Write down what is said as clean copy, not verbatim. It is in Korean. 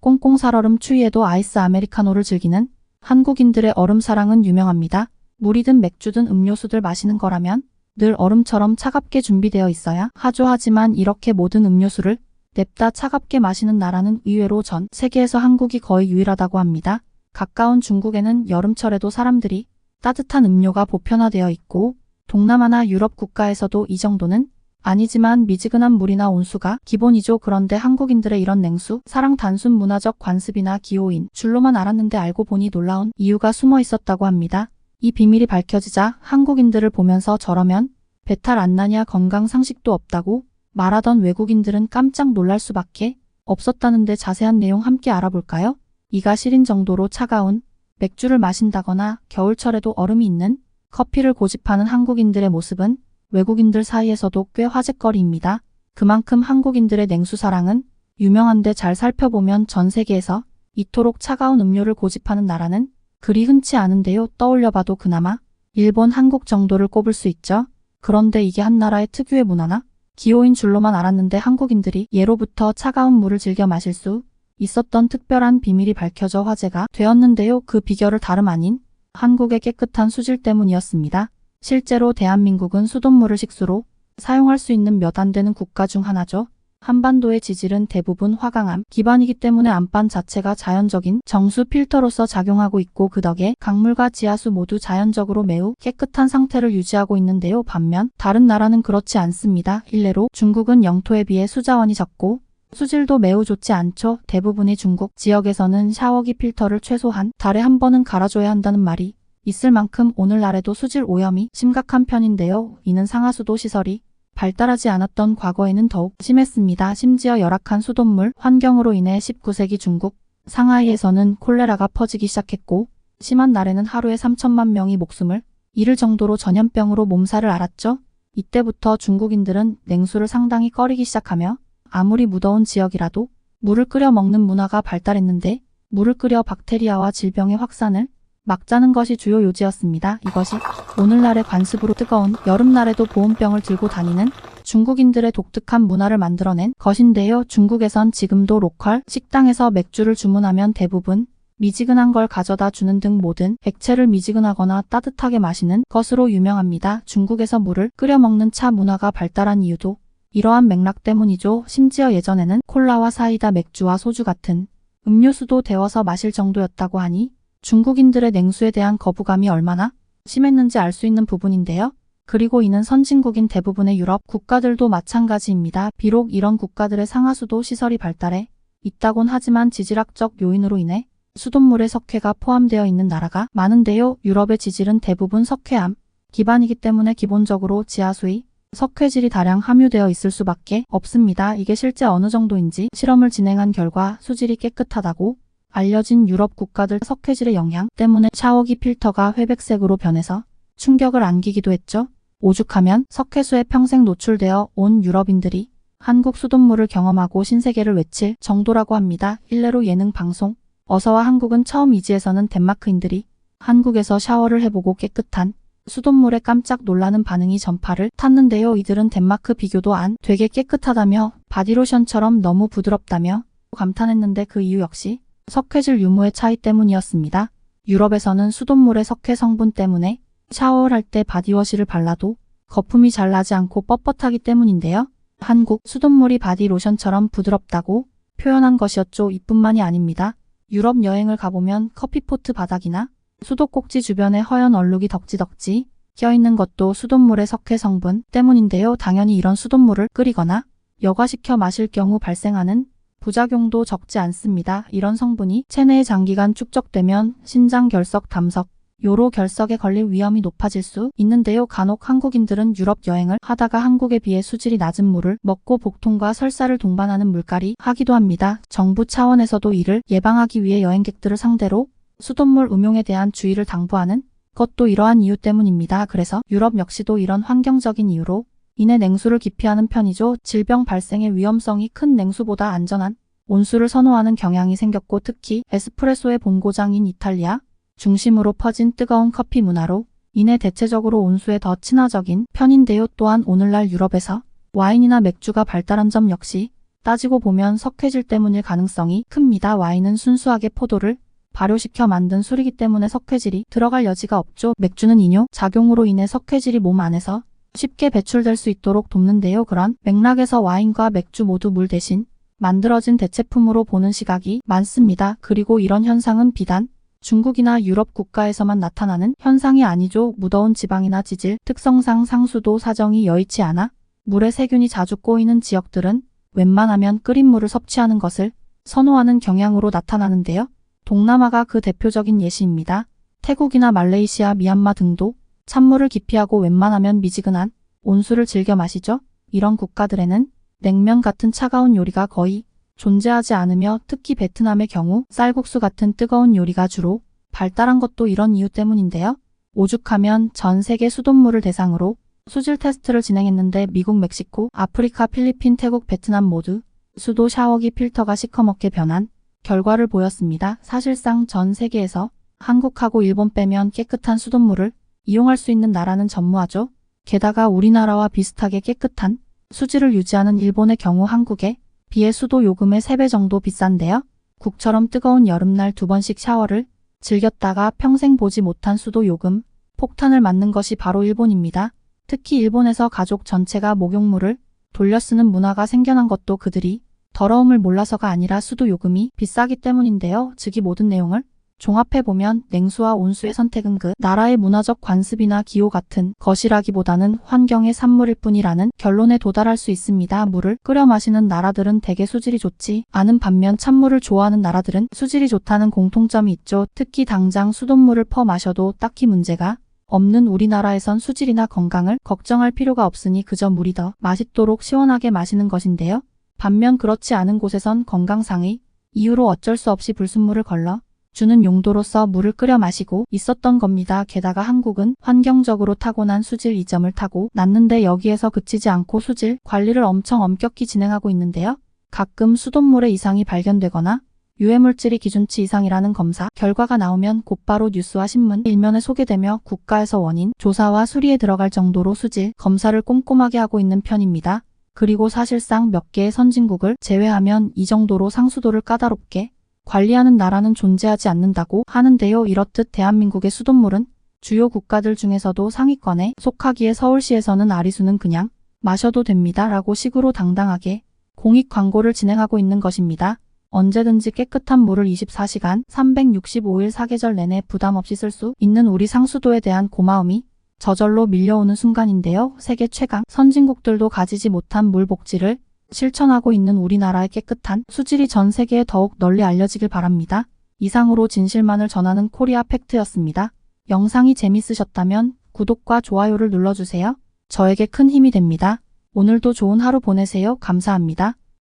꽁꽁 살얼음 추위에도 아이스 아메리카노를 즐기는 한국인들의 얼음 사랑은 유명합니다. 물이든 맥주든 음료수들 마시는 거라면 늘 얼음처럼 차갑게 준비되어 있어야 하죠. 하지만 이렇게 모든 음료수를 냅다 차갑게 마시는 나라는 의외로 전 세계에서 한국이 거의 유일하다고 합니다. 가까운 중국에는 여름철에도 사람들이 따뜻한 음료가 보편화되어 있고 동남아나 유럽 국가에서도 이 정도는 아니지만 미지근한 물이나 온수가 기본이죠. 그런데 한국인들의 이런 냉수 사랑 단순 문화적 관습이나 기호인 줄로만 알았는데 알고 보니 놀라운 이유가 숨어 있었다고 합니다. 이 비밀이 밝혀지자 한국인들을 보면서 저러면 배탈 안 나냐 건강 상식도 없다고 말하던 외국인들은 깜짝 놀랄 수밖에 없었다는데 자세한 내용 함께 알아볼까요? 이가 시린 정도로 차가운 맥주를 마신다거나 겨울철에도 얼음이 있는 커피를 고집하는 한국인들의 모습은 외국인들 사이에서도 꽤 화제거리입니다. 그만큼 한국인들의 냉수 사랑은 유명한데 잘 살펴보면 전 세계에서 이토록 차가운 음료를 고집하는 나라는 그리 흔치 않은데요. 떠올려봐도 그나마 일본, 한국 정도를 꼽을 수 있죠. 그런데 이게 한 나라의 특유의 문화나 기호인 줄로만 알았는데 한국인들이 예로부터 차가운 물을 즐겨 마실 수 있었던 특별한 비밀이 밝혀져 화제가 되었는데요. 그 비결을 다름 아닌 한국의 깨끗한 수질 때문이었습니다. 실제로 대한민국은 수돗물을 식수로 사용할 수 있는 몇 안 되는 국가 중 하나죠. 한반도의 지질은 대부분 화강암 기반이기 때문에 안반 자체가 자연적인 정수 필터로서 작용하고 있고 그 덕에 강물과 지하수 모두 자연적으로 매우 깨끗한 상태를 유지하고 있는데요. 반면 다른 나라는 그렇지 않습니다. 일례로 중국은 영토에 비해 수자원이 적고 수질도 매우 좋지 않죠. 대부분의 중국 지역에서는 샤워기 필터를 최소한 달에 한 번은 갈아줘야 한다는 말이 있을 만큼 오늘날에도 수질 오염이 심각한 편인데요. 이는 상하수도 시설이 발달하지 않았던 과거에는 더욱 심했습니다. 심지어 열악한 수돗물 환경으로 인해 19세기 중국 상하이에서는 콜레라가 퍼지기 시작했고 심한 날에는 하루에 3천만 명이 목숨을 잃을 정도로 전염병으로 몸살을 앓았죠. 이때부터 중국인들은 냉수를 상당히 꺼리기 시작하며 아무리 무더운 지역이라도 물을 끓여 먹는 문화가 발달했는데 물을 끓여 박테리아와 질병의 확산을 막자는 것이 주요 요지였습니다. 이것이 오늘날의 관습으로 뜨거운 여름날에도 보온병을 들고 다니는 중국인들의 독특한 문화를 만들어낸 것인데요. 중국에선 지금도 로컬 식당에서 맥주를 주문하면 대부분 미지근한 걸 가져다 주는 등 모든 액체를 미지근하거나 따뜻하게 마시는 것으로 유명합니다. 중국에서 물을 끓여 먹는 차 문화가 발달한 이유도 이러한 맥락 때문이죠. 심지어 예전에는 콜라와 사이다, 맥주와 소주 같은 음료수도 데워서 마실 정도였다고 하니 중국인들의 냉수에 대한 거부감이 얼마나 심했는지 알 수 있는 부분인데요. 그리고 이는 선진국인 대부분의 유럽 국가들도 마찬가지입니다. 비록 이런 국가들의 상하수도 시설이 발달해 있다곤 하지만 지질학적 요인으로 인해 수돗물에 석회가 포함되어 있는 나라가 많은데요. 유럽의 지질은 대부분 석회암 기반이기 때문에 기본적으로 지하수의 석회질이 다량 함유되어 있을 수밖에 없습니다. 이게 실제 어느 정도인지 실험을 진행한 결과 수질이 깨끗하다고 알려진 유럽 국가들 석회질의 영향 때문에 샤워기 필터가 회백색으로 변해서 충격을 안기기도 했죠. 오죽하면 석회수에 평생 노출되어 온 유럽인들이 한국 수돗물을 경험하고 신세계를 외칠 정도라고 합니다. 일례로 예능 방송 어서와 한국은 처음 이지에서는 덴마크인들이 한국에서 샤워를 해보고 깨끗한 수돗물에 깜짝 놀라는 반응이 전파를 탔는데요. 이들은 덴마크 비교도 안 되게 깨끗하다며 바디로션처럼 너무 부드럽다며 감탄했는데 그 이유 역시 석회질 유무의 차이 때문이었습니다. 유럽에서는 수돗물의 석회 성분 때문에 샤워를 할 때 바디워시를 발라도 거품이 잘 나지 않고 뻣뻣하기 때문인데요. 한국 수돗물이 바디로션처럼 부드럽다고 표현한 것이었죠. 이뿐만이 아닙니다. 유럽 여행을 가보면 커피포트 바닥이나 수도꼭지 주변에 허연 얼룩이 덕지덕지 껴있는 것도 수돗물의 석회 성분 때문인데요. 당연히 이런 수돗물을 끓이거나 여과시켜 마실 경우 발생하는 부작용도 적지 않습니다. 이런 성분이 체내에 장기간 축적되면 신장 결석, 담석, 요로 결석에 걸릴 위험이 높아질 수 있는데요. 간혹 한국인들은 유럽 여행을 하다가 한국에 비해 수질이 낮은 물을 먹고 복통과 설사를 동반하는 물갈이 하기도 합니다. 정부 차원에서도 이를 예방하기 위해 여행객들을 상대로 수돗물 음용에 대한 주의를 당부하는 것도 이러한 이유 때문입니다. 그래서 유럽 역시도 이런 환경적인 이유로 인해 냉수를 기피하는 편이죠. 질병 발생의 위험성이 큰 냉수보다 안전한 온수를 선호하는 경향이 생겼고 특히 에스프레소의 본고장인 이탈리아 중심으로 퍼진 뜨거운 커피 문화로 인해 대체적으로 온수에 더 친화적인 편인데요. 또한 오늘날 유럽에서 와인이나 맥주가 발달한 점 역시 따지고 보면 석회질 때문일 가능성이 큽니다. 와인은 순수하게 포도를 발효시켜 만든 술이기 때문에 석회질이 들어갈 여지가 없죠. 맥주는 이뇨 작용으로 인해 석회질이 몸 안에서 쉽게 배출될 수 있도록 돕는데요. 그런 맥락에서 와인과 맥주 모두 물 대신 만들어진 대체품으로 보는 시각이 많습니다. 그리고 이런 현상은 비단 중국이나 유럽 국가에서만 나타나는 현상이 아니죠. 무더운 지방이나 지질 특성상 상수도 사정이 여의치 않아 물에 세균이 자주 꼬이는 지역들은 웬만하면 끓인 물을 섭취하는 것을 선호하는 경향으로 나타나는데요. 동남아가 그 대표적인 예시입니다. 태국이나 말레이시아, 미얀마 등도 찬물을 기피하고 웬만하면 미지근한 온수를 즐겨 마시죠. 이런 국가들에는 냉면 같은 차가운 요리가 거의 존재하지 않으며 특히 베트남의 경우 쌀국수 같은 뜨거운 요리가 주로 발달한 것도 이런 이유 때문인데요. 오죽하면 전 세계 수돗물을 대상으로 수질 테스트를 진행했는데 미국, 멕시코, 아프리카, 필리핀, 태국, 베트남 모두 수도 샤워기 필터가 시커멓게 변한 결과를 보였습니다. 사실상 전 세계에서 한국하고 일본 빼면 깨끗한 수돗물을 이용할 수 있는 나라는 전무하죠. 게다가 우리나라와 비슷하게 깨끗한 수질을 유지하는 일본의 경우 한국에 비해 수도 요금의 3배 정도 비싼데요. 국처럼 뜨거운 여름날 2번씩 샤워를 즐겼다가 평생 보지 못한 수도 요금 폭탄을 맞는 것이 바로 일본입니다. 특히 일본에서 가족 전체가 목욕물을 돌려 쓰는 문화가 생겨난 것도 그들이 더러움을 몰라서가 아니라 수도 요금이 비싸기 때문인데요. 즉 이 모든 내용을 종합해보면 냉수와 온수의 선택은 그 나라의 문화적 관습이나 기호 같은 것이라기보다는 환경의 산물일 뿐이라는 결론에 도달할 수 있습니다. 물을 끓여 마시는 나라들은 대개 수질이 좋지 않은 반면 찬물을 좋아하는 나라들은 수질이 좋다는 공통점이 있죠. 특히 당장 수돗물을 퍼 마셔도 딱히 문제가 없는 우리나라에선 수질이나 건강을 걱정할 필요가 없으니 그저 물이 더 맛있도록 시원하게 마시는 것인데요. 반면 그렇지 않은 곳에선 건강상의 이유로 어쩔 수 없이 불순물을 걸러 주는 용도로서 물을 끓여 마시고 있었던 겁니다. 게다가 한국은 환경적으로 타고난 수질 이점을 타고 났는데 여기에서 그치지 않고 수질 관리를 엄청 엄격히 진행하고 있는데요. 가끔 수돗물에 이상이 발견되거나 유해물질이 기준치 이상이라는 검사 결과가 나오면 곧바로 뉴스와 신문 일면에 소개되며 국가에서 원인 조사와 수리에 들어갈 정도로 수질 검사를 꼼꼼하게 하고 있는 편입니다. 그리고 사실상 몇 개의 선진국을 제외하면 이 정도로 상수도를 까다롭게 관리하는 나라는 존재하지 않는다고 하는데요. 이렇듯 대한민국의 수돗물은 주요 국가들 중에서도 상위권에 속하기에 서울시에서는 아리수는 그냥 마셔도 됩니다. 라고 식으로 당당하게 공익 광고를 진행하고 있는 것입니다. 언제든지 깨끗한 물을 24시간 365일 사계절 내내 부담 없이 쓸 수 있는 우리 상수도에 대한 고마움이 저절로 밀려오는 순간인데요. 세계 최강 선진국들도 가지지 못한 물 복지를 실천하고 있는 우리나라의 깨끗한 수질이 전 세계에 더욱 널리 알려지길 바랍니다. 이상으로 진실만을 전하는 코리아 팩트였습니다. 영상이 재밌으셨다면 구독과 좋아요를 눌러주세요. 저에게 큰 힘이 됩니다. 오늘도 좋은 하루 보내세요. 감사합니다.